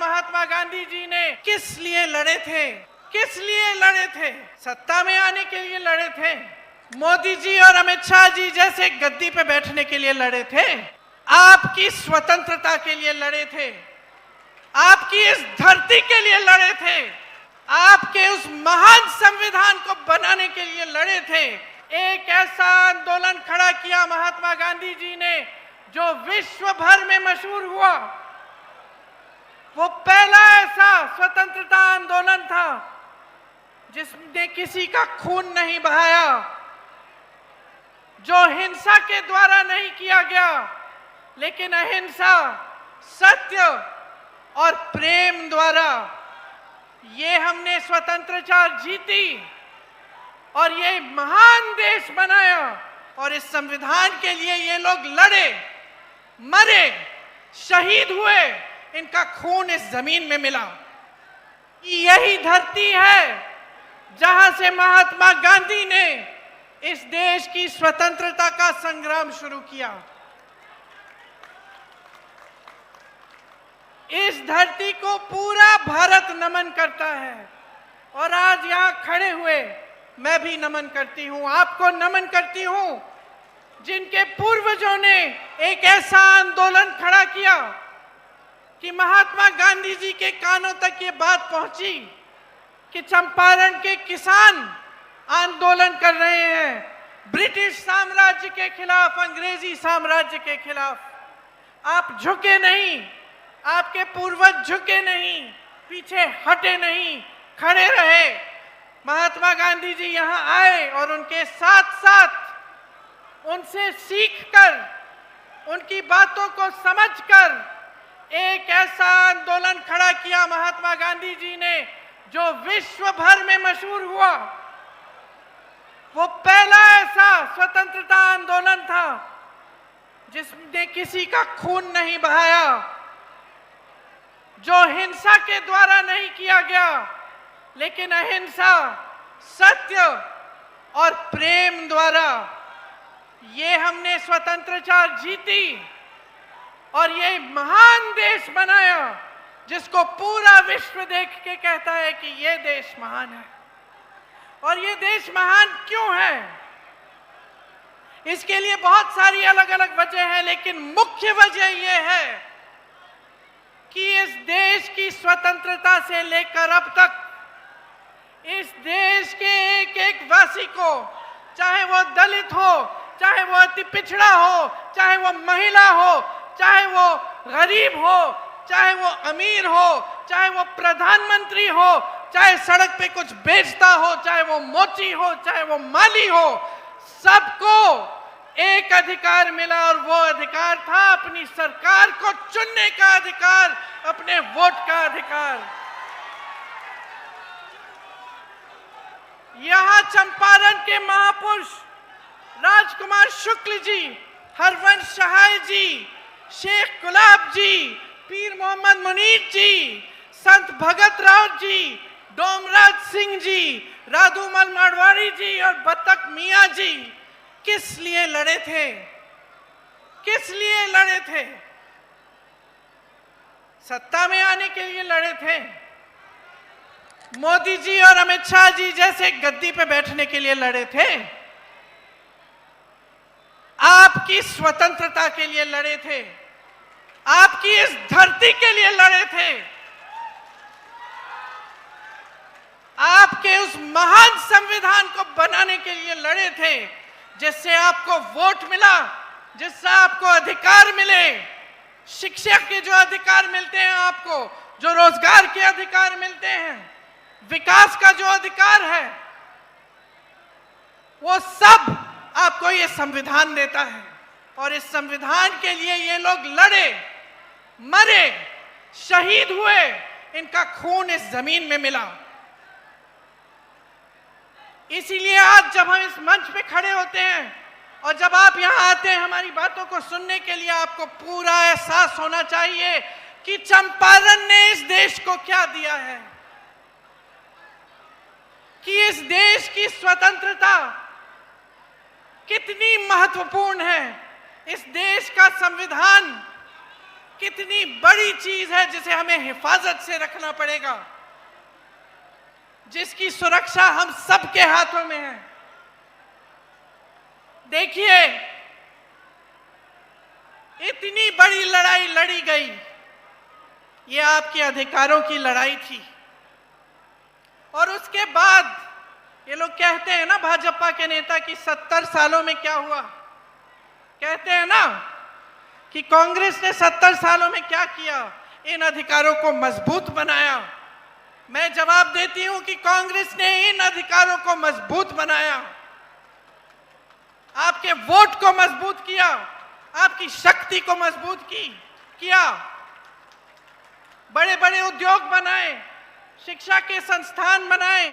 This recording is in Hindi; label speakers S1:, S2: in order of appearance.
S1: महात्मा गांधी जी ने किस लिए लड़े थे? किस लिए लड़े थे? सत्ता में आने के लिए लड़े थे? मोदी जी और अमित शाह जी जैसे गद्दी पे बैठने के लिए लड़े थे? आपकी स्वतंत्रता के लिए लड़े थे? आपकी इस धरती के लिए लड़े थे? आपके उस महान संविधान को बनाने के लिए लड़े थे? एक ऐसा आंदोलन खड़ा किया महात्मा गांधी जी ने जो विश्व भर में मशहूर हुआ। वो पहला ऐसा स्वतंत्रता आंदोलन था जिसने किसी का खून नहीं बहाया, जो हिंसा के द्वारा नहीं किया गया, लेकिन अहिंसा, सत्य और प्रेम द्वारा ये हमने स्वतंत्रता जीती और ये महान देश बनाया। और इस संविधान के लिए ये लोग लड़े, मरे, शहीद हुए, इनका खून इस जमीन में मिला। यही धरती है जहां से महात्मा गांधी ने इस देश की स्वतंत्रता का संग्राम शुरू किया। इस धरती को पूरा भारत नमन करता है और आज यहां खड़े हुए मैं भी नमन करती हूं, आपको नमन करती हूं, जिनके पूर्वजों ने एक ऐसा आंदोलन खड़ा किया कि महात्मा गांधी जी के कानों तक ये बात पहुंची कि चंपारण के किसान आंदोलन कर रहे हैं ब्रिटिश साम्राज्य के खिलाफ, अंग्रेजी साम्राज्य के खिलाफ। आप झुके नहीं, आपके पूर्वज झुके नहीं, पीछे हटे नहीं, खड़े रहे। महात्मा गांधी जी यहां आए और उनके साथ साथ उनसे सीखकर, उनकी बातों को समझकर एक ऐसा आंदोलन खड़ा किया महात्मा गांधी जी ने जो विश्व भर में मशहूर हुआ। वो पहला ऐसा स्वतंत्रता आंदोलन था जिसने किसी का खून नहीं बहाया, जो हिंसा के द्वारा नहीं किया गया, लेकिन अहिंसा, सत्य और प्रेम द्वारा ये हमने स्वतंत्रता जीती और ये महान देश बनाया जिसको पूरा विश्व देख के कहता है कि ये देश महान है। और ये देश महान क्यों है? इसके लिए बहुत सारी अलग अलग वजह है, लेकिन मुख्य वजह यह है कि इस देश की स्वतंत्रता से लेकर अब तक इस देश के एक एक वासी को, चाहे वो दलित हो, चाहे वो अति पिछड़ा हो, चाहे वो महिला हो, चाहे वो गरीब हो, चाहे वो अमीर हो, चाहे वो प्रधानमंत्री हो, चाहे सड़क पे कुछ बेचता हो, चाहे वो मोची हो, चाहे वो माली हो, सबको एक अधिकार मिला और वो अधिकार था अपनी सरकार को चुनने का अधिकार, अपने वोट का अधिकार। यहां चंपारण के महापुरुष राजकुमार शुक्ल जी, हरवंश सहाय जी, शेख गुलाब जी, पीर मोहम्मद मुनीर जी, संत भगत राव जी, डोमराज सिंह जी, राधूमल मारवाड़ी जी और बतक मियां जी किस लिए लड़े थे? किस लिए लड़े थे? सत्ता में आने के लिए लड़े थे? मोदी जी और अमित शाह जी जैसे गद्दी पे बैठने के लिए लड़े थे? आपकी स्वतंत्रता के लिए लड़े थे? आपकी इस धरती के लिए लड़े थे? आपके उस महान संविधान को बनाने के लिए लड़े थे जिससे आपको वोट मिला, जिससे आपको अधिकार मिले, शिक्षा के जो अधिकार मिलते हैं आपको, जो रोजगार के अधिकार मिलते हैं, विकास का जो अधिकार है, वो सब आपको ये संविधान देता है। और इस संविधान के लिए ये लोग लड़े, मरे, शहीद हुए, इनका खून इस जमीन में मिला। इसीलिए आज जब हम इस मंच पे खड़े होते हैं और जब आप यहां आते हैं हमारी बातों को सुनने के लिए, आपको पूरा एहसास होना चाहिए कि चंपारण ने इस देश को क्या दिया है, कि इस देश की स्वतंत्रता कितनी महत्वपूर्ण है, इस देश का संविधान कितनी बड़ी चीज है जिसे हमें हिफाजत से रखना पड़ेगा, जिसकी सुरक्षा हम सबके हाथों में है। देखिए, इतनी बड़ी लड़ाई लड़ी गई, ये आपके अधिकारों की लड़ाई थी। और उसके बाद ये लोग कहते हैं ना, भाजपा के नेता, कि 70 सालों में क्या हुआ। कहते हैं ना कि कांग्रेस ने 70 सालों में क्या किया, इन अधिकारों को मजबूत बनाया। मैं जवाब देती हूं कि कांग्रेस ने इन अधिकारों को मजबूत बनाया, आपके वोट को मजबूत किया, आपकी शक्ति को मजबूत किया। बड़े बड़े उद्योग बनाए, शिक्षा के संस्थान बनाए।